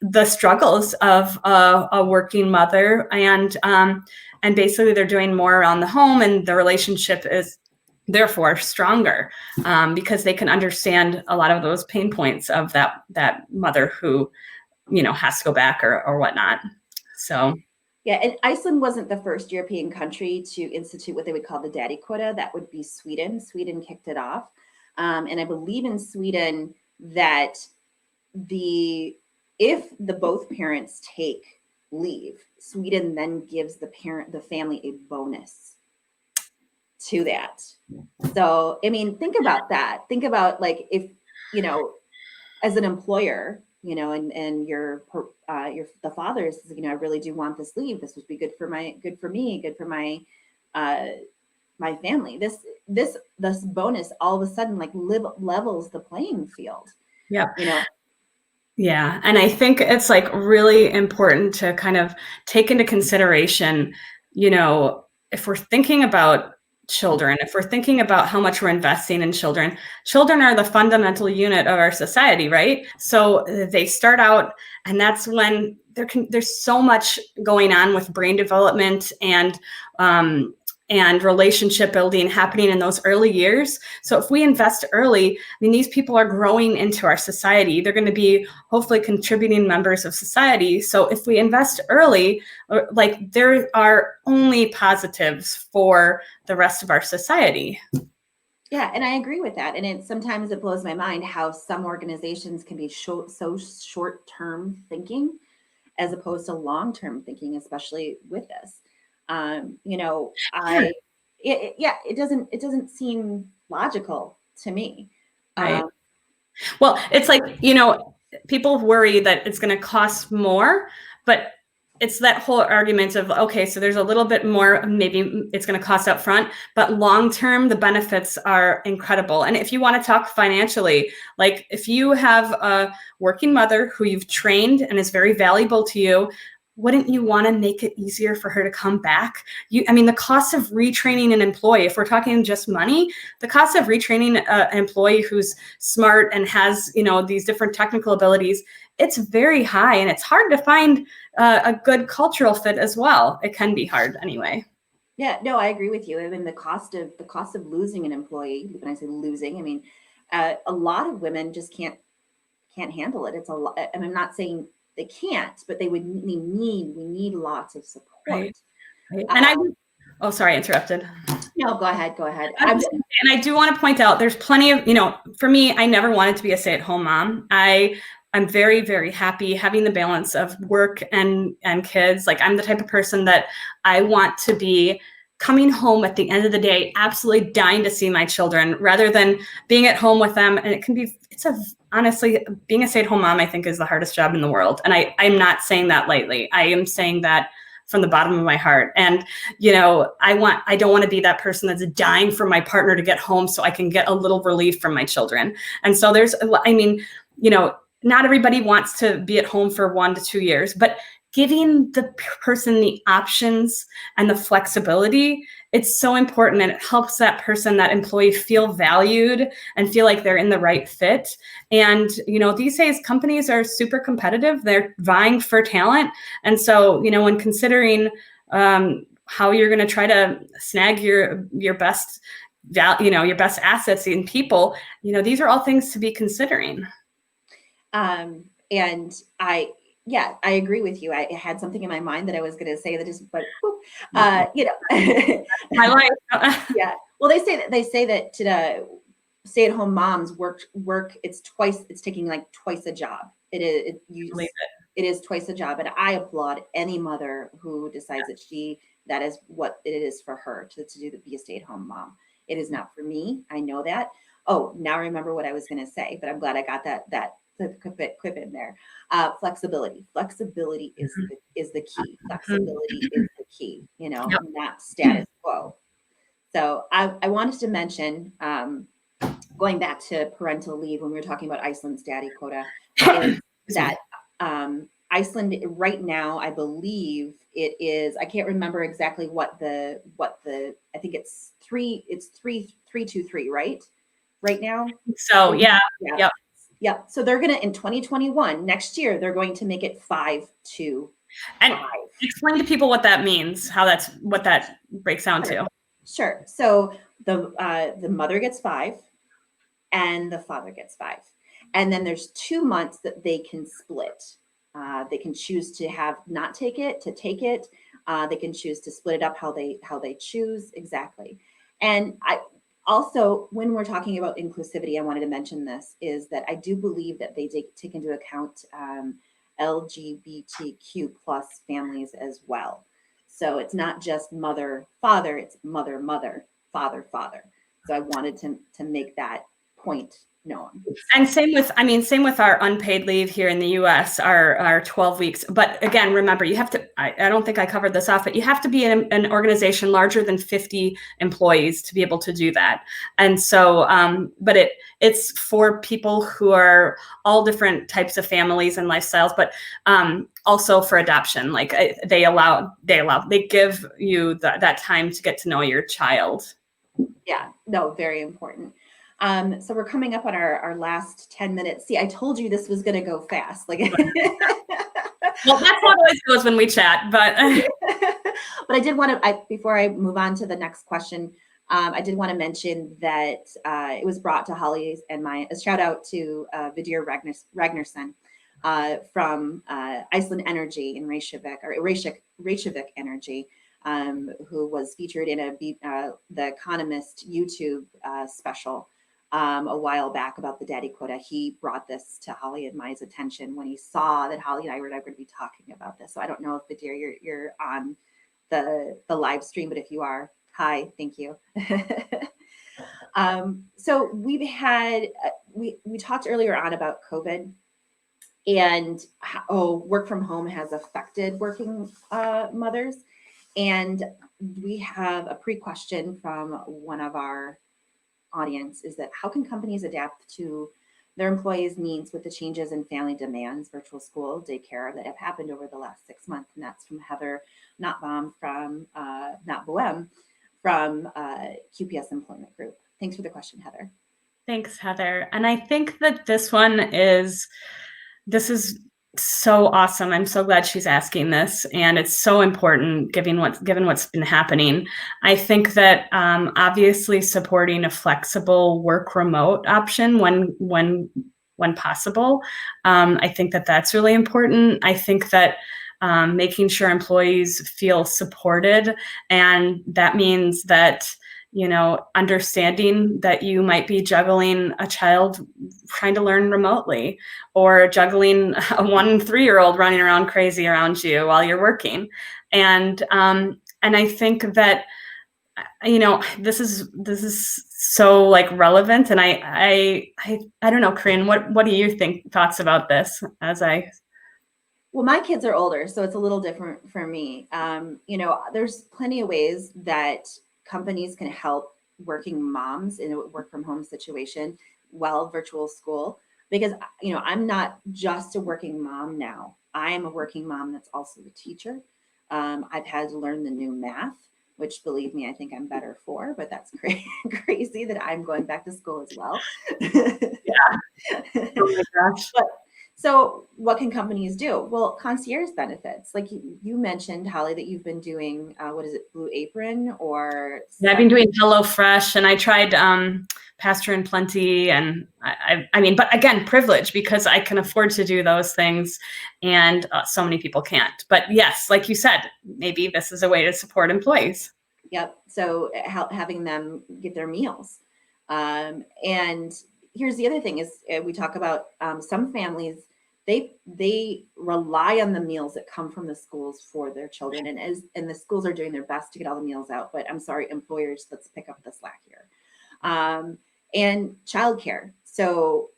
the struggles of a working mother, and basically they're doing more around the home, and the relationship is therefore stronger because they can understand a lot of those pain points of that mother who has to go back or whatnot. So. Yeah, and Iceland wasn't the first European country to institute what they would call the daddy quota. That would be Sweden. Sweden kicked it off. And I believe in Sweden that if both parents take leave, Sweden then gives the family a bonus to that. So, I mean, think about that. Think about, like, if, as an employer, and the father says, I really do want this leave. This would be good for me, good for my family. This bonus all of a sudden levels the playing field. Yeah. Yeah. And I think it's like really important to kind of take into consideration, if we're thinking about children, if we're thinking about how much we're investing in children are the fundamental unit of our society, right? So they start out, and that's when there's so much going on with brain development and and relationship building happening in those early years. So if we invest early, I mean, these people are growing into our society. They're going to be hopefully contributing members of society. So if we invest early, like, there are only positives for the rest of our society. Yeah, and I agree with that. And sometimes it blows my mind how some organizations can be so short-term thinking as opposed to long-term thinking, especially with this. It doesn't seem logical to me. Right. Well, it's like, people worry that it's going to cost more, but it's that whole argument of, okay, so there's a little bit more, maybe it's going to cost up front, but long term, the benefits are incredible. And if you want to talk financially, like if you have a working mother who you've trained and is very valuable to you, wouldn't you want to make it easier for her to come back? The cost of retraining an employee, if we're talking just money, the cost of retraining an employee who's smart and has, these different technical abilities, it's very high, and it's hard to find a good cultural fit as well. It can be hard anyway. Yeah, no, I agree with you. I mean, the cost of losing an employee, when I say losing, a lot of women just can't handle it. It's a lot. And I'm not saying they can't, but we need lots of support. Right. And sorry, I interrupted. No, go ahead. And I do want to point out, there's plenty of, for me, I never wanted to be a stay-at-home mom. I'm very, very happy having the balance of work and kids. Like, I'm the type of person that I want to be coming home at the end of the day, absolutely dying to see my children, rather than being at home with them. And honestly, being a stay-at-home mom, I think, is the hardest job in the world. And I'm not saying that lightly. I am saying that from the bottom of my heart. And, I don't want to be that person that's dying for my partner to get home so I can get a little relief from my children. And so not everybody wants to be at home for 1 to 2 years, but giving the person the options and the flexibility, it's so important. And it helps that person, that employee, feel valued and feel like they're in the right fit. And, these days companies are super competitive. They're vying for talent. And so, when considering how you're going to try to snag your best, your best assets in people, these are all things to be considering. And I agree with you. I had something in my mind that I was going to say that just, but my life. Yeah. Well, they say that to stay-at-home moms work. It's taking like twice a job. It is twice a job. And I applaud any mother who decides that is what it is for her to be a stay-at-home mom. It is not for me. I know that. Oh, now I remember what I was going to say, but I'm glad I got that quip in there. Flexibility is the key. Flexibility is the key, not status quo. So I wanted to mention, going back to parental leave, when we were talking about Iceland's daddy quota, is that Iceland right now, I believe it is, I can't remember exactly what the I think it's 323, right? Right now. So yeah. Yep. So they're going to, in 2021, next year, they're going to make it 5-2-5. And explain to people what that means, what that breaks down to. Sure. So the mother gets 5 and the father gets 5. And then there's 2 months that they can split. They can choose to not take it, to take it. They can choose to split it up how they choose. Exactly. And also, when we're talking about inclusivity, I wanted to mention this, is that I do believe that they take into account LGBTQ plus families as well. So it's not just mother, father, it's mother, mother, father, father. So I wanted to make that point known. And same with our unpaid leave here in the US, our 12 weeks. But again, remember, you have to, I don't think I covered this off, but you have to be in an organization larger than 50 employees to be able to do that. And so, but it's for people who are all different types of families and lifestyles, but also for adoption. Like they give you that time to get to know your child. Yeah, no, very important. So we're coming up on our last 10 minutes. See, I told you this was going to go fast. Well, that's how it always goes when we chat, but But I did want to, before I move on to the next question, I did want to mention that it was brought to Holly's and my, a shout out to Vidir Ragnarsson from Iceland Energy in Reykjavik, or Reykjavik Energy, who was featured in the Economist YouTube special a while back about the daddy quota. He brought this to Holly and Mai's attention when he saw that Holly and I were going to be talking about this. So I don't know if Vidir, you're on the live stream, but if you are, hi, thank you. So we've had, we talked earlier on about COVID and how work from home has affected working mothers. And we have a pre-question from one of our audience, is that how can companies adapt to their employees' needs with the changes in family demands, virtual school, daycare that have happened over the last 6 months? And that's from Heather Notbaum from Notboem from QPS Employment Group. Thanks for the question, Heather. Thanks, Heather. And I think that this is so awesome. I'm so glad she's asking this, and it's so important given what's been happening. I think that obviously supporting a flexible work remote option when possible. I think that that's really important. I think that making sure employees feel supported, and that means that understanding that you might be juggling a child trying to learn remotely, or juggling a 1 3-year-old running around crazy around you while you're working. And I think that, this is so like relevant. And I don't know, Corinne, what do you think, thoughts about this Well, my kids are older, so it's a little different for me. There's plenty of ways that companies can help working moms in a work from home situation while virtual school, because I'm not just a working mom now. I am a working mom that's also a teacher. I've had to learn the new math, which, believe me, I think I'm better for, but that's crazy that I'm going back to school as well. Yeah. Oh my gosh. So what can companies do? Well, concierge benefits, like you mentioned, Holly, that you've been doing, what is it, Blue Apron or? Yeah, I've been doing HelloFresh, and I tried Pasture and Plenty, and I mean, but again, privilege, because I can afford to do those things, and so many people can't. But yes, like you said, maybe this is a way to support employees. Yep. So having them get their meals. And here's the other thing is we talk about some families, they rely on the meals that come from the schools for their children, and the schools are doing their best to get all the meals out. But I'm sorry, employers, let's pick up the slack here. And childcare. So,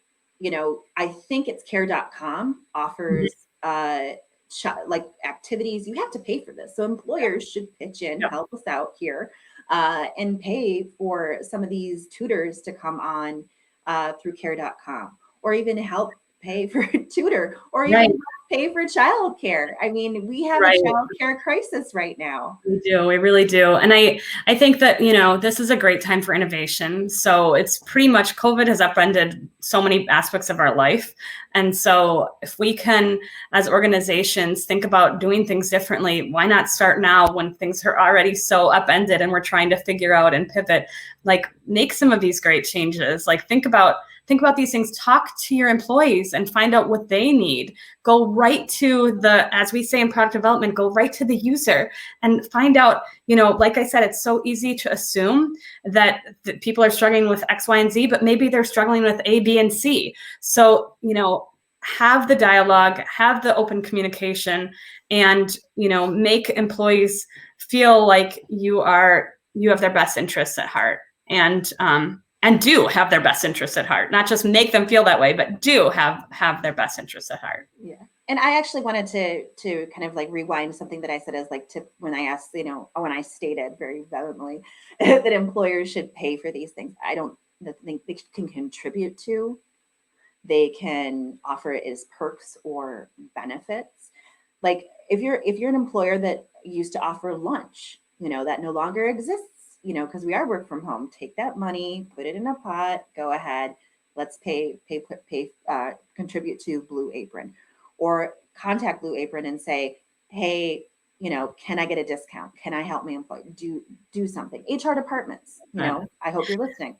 I think it's care.com offers like activities. You have to pay for this, so employers should pitch in, help us out here, and pay for some of these tutors to come on through care.com, or even help pay for a tutor, or even pay for childcare. I mean, we have a childcare crisis right now. We do, we really do. And I think that, this is a great time for innovation. So it's pretty much, COVID has upended so many aspects of our life. And so if we can, as organizations, think about doing things differently, why not start now when things are already so upended and we're trying to figure out and pivot, like make some of these great changes, like think about these things, talk to your employees and find out what they need. Go right to as we say in product development, go right to the user and find out, like I said, it's so easy to assume that people are struggling with X, Y, and Z, but maybe they're struggling with A, B, and C. So, have the dialogue, have the open communication, and, make employees feel like you have their best interests at heart. And do have their best interests at heart, not just make them feel that way, but do have their best interests at heart. Yeah. And I actually wanted to kind of like rewind something that I said as like when I asked, when I stated very vehemently that employers should pay for these things. I don't think they can contribute to. They can offer it as perks or benefits. Like if you're an employer that used to offer lunch, that no longer exists, because we are work from home, take that money, put it in a pot, go ahead, let's contribute to Blue Apron, or contact Blue Apron and say, hey, can I get a discount? Can I help my employee do something? HR departments, I hope you're listening.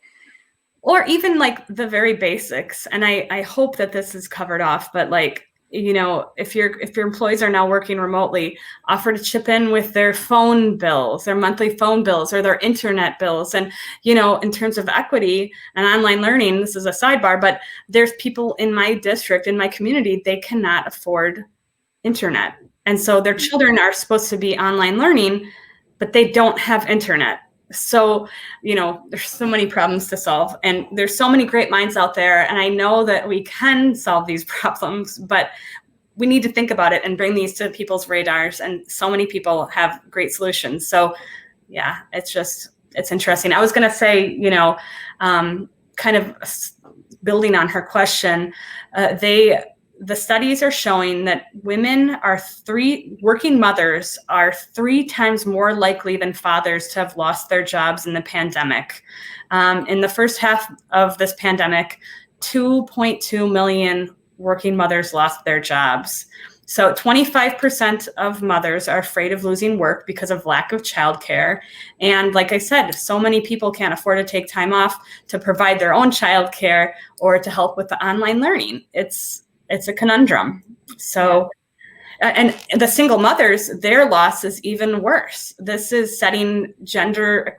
Or even like the very basics. And I hope that this is covered off, but like, if your employees are now working remotely, offer to chip in with their phone bills, their monthly phone bills, or their internet bills. And, in terms of equity and online learning, this is a sidebar, but there's people in my district, in my community, they cannot afford internet. And so their children are supposed to be online learning, but they don't have internet. So, there's so many problems to solve, and there's so many great minds out there. And I know that we can solve these problems, but we need to think about it and bring these to people's radars. And so many people have great solutions. So yeah, it's interesting. I was going to say, kind of building on her question, the studies are showing that working mothers are 3 times more likely than fathers to have lost their jobs in the pandemic. In the first half of this pandemic, 2.2 million working mothers lost their jobs. So 25% of mothers are afraid of losing work because of lack of childcare. And like I said, so many people can't afford to take time off to provide their own childcare or to help with the online learning. It's a conundrum. So, and the single mothers, their loss is even worse. This is setting gender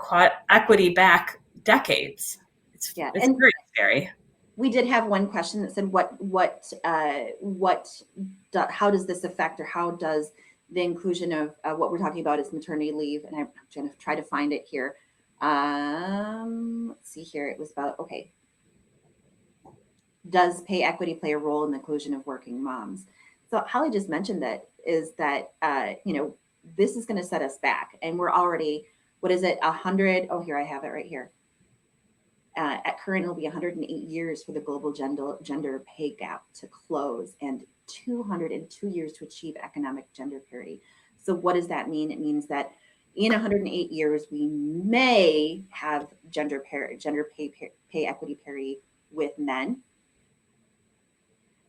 equity back decades. It's very scary. We did have one question that said, how does this affect, or how does the inclusion of what we're talking about is maternity leave? And I'm going to try to find it here. Let's see here. It was about, okay. Does pay equity play a role in the inclusion of working moms? So Holly just mentioned that this is going to set us back, and we're already, what is it? 100. Oh, here I have it right here. At current, it'll be 108 years for the global gender pay gap to close, and 202 years to achieve economic gender parity. So what does that mean? It means that in 108 years, we may have gender pay equity parity with men.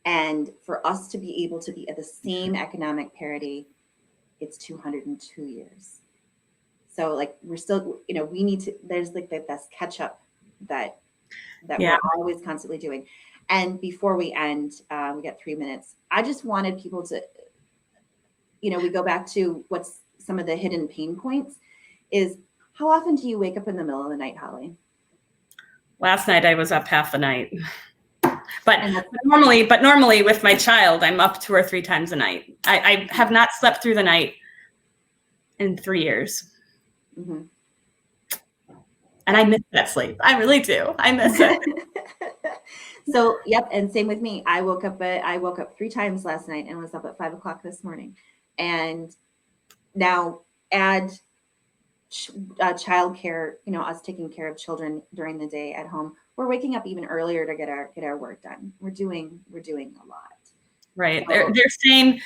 And for us to be able to be at the same economic parity, it's 202 years. So like, we're still, we need to, there's like that's catch up that we're always constantly doing. And before we end, we got 3 minutes. I just wanted people to, we go back to what's some of the hidden pain points is, how often do you wake up in the middle of the night, Holly? Last night I was up half the night. But normally with my child, I'm up 2 or 3 times a night. I have not slept through the night in 3 years. Mm-hmm. And I miss that sleep. I really do. I miss it. So, yep. And same with me. I woke up 3 times last night and was up at 5 o'clock this morning. And now add childcare, us taking care of children during the day at home. We're waking up even earlier to get our work done. We're doing a lot. Right. So, they're saying,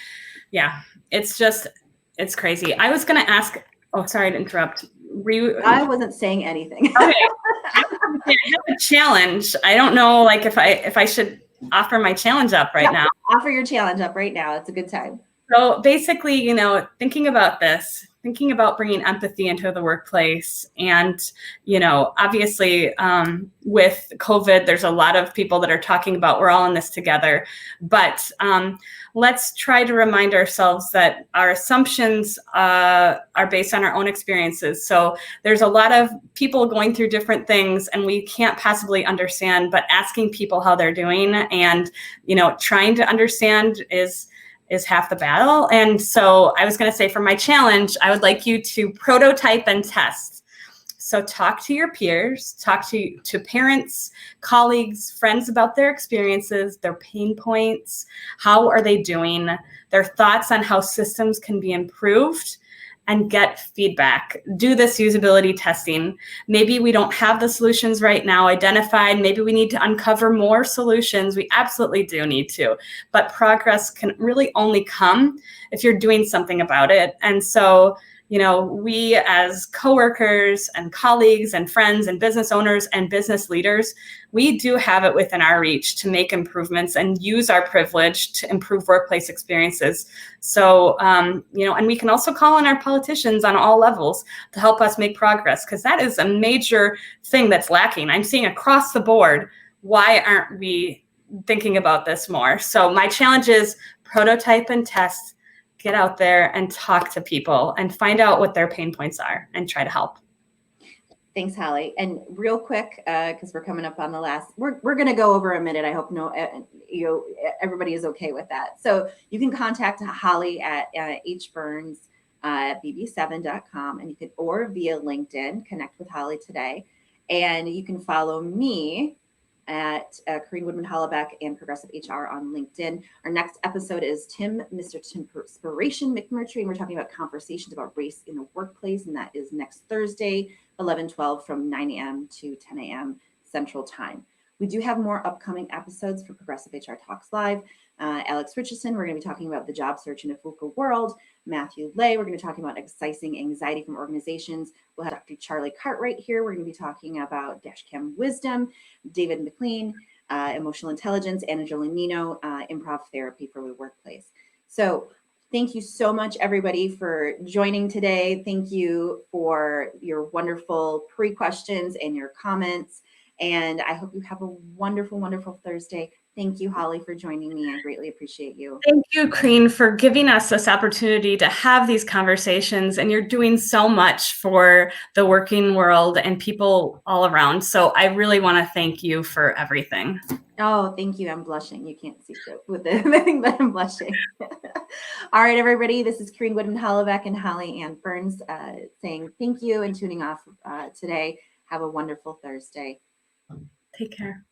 it's crazy. I was going to ask, oh, sorry to interrupt. I wasn't saying anything. Okay. I have a challenge. I don't know, like if I should offer my challenge up right now. Offer your challenge up right now. It's a good time. So basically, thinking about bringing empathy into the workplace, and, obviously with COVID, there's a lot of people that are talking about we're all in this together, but let's try to remind ourselves that our assumptions are based on our own experiences. So there's a lot of people going through different things, and we can't possibly understand, but asking people how they're doing and, trying to understand is half the battle. And so I was going to say, for my challenge, I would like you to prototype and test. So talk to your peers, talk to parents, colleagues, friends about their experiences, their pain points, how are they doing, their thoughts on how systems can be improved, and get feedback. Do this usability testing. Maybe we don't have the solutions right now identified. Maybe we need to uncover more solutions. We absolutely do need to, but progress can really only come if you're doing something about it. And so, you know, we as coworkers and colleagues and friends and business owners and business leaders, we do have it within our reach to make improvements and use our privilege to improve workplace experiences. So, you know, and we can also call on our politicians on all levels to help us make progress, because that is a major thing that's lacking. I'm seeing across the board, why aren't we thinking about this more? So my challenge is prototype and test, get out there and talk to people and find out what their pain points are and try to help. Thanks, Holly. And real quick, because we're coming up on the last, we're going to go over a minute. I hope everybody is okay with that. So you can contact Holly at hburns bb7.com, and you can, or via LinkedIn, connect with Holly today. And you can follow me at Corinne Woodman Hollebeck and Progressive HR on LinkedIn. Our next episode is Mr. Timperspiration McMurtry, and we're talking about conversations about race in the workplace, and that is next Thursday, 11/12 from 9 a.m. to 10 a.m. Central Time. We do have more upcoming episodes for Progressive HR Talks Live. Alex Richardson, we're going to be talking about the job search in a VUCA world. Matthew Lay, we're going to be talking about excising anxiety from organizations. We'll have Dr. Charlie Cartwright here. We're going to be talking about dashcam wisdom. David McLean, emotional intelligence. Anna Jolinino, improv therapy for the workplace. So thank you so much, everybody, for joining today. Thank you for your wonderful pre-questions and your comments. And I hope you have a wonderful, wonderful Thursday. Thank you, Holly, for joining me. I greatly appreciate you. Thank you, Corinne, for giving us this opportunity to have these conversations. And you're doing so much for the working world and people all around. So I really want to thank you for everything. Oh, thank you. I'm blushing. You can't see it with the thing, but I'm blushing. All right, everybody. This is Corinne Woodman Hollebeck and Holly Ann Burns saying thank you and tuning off today. Have a wonderful Thursday. Take care.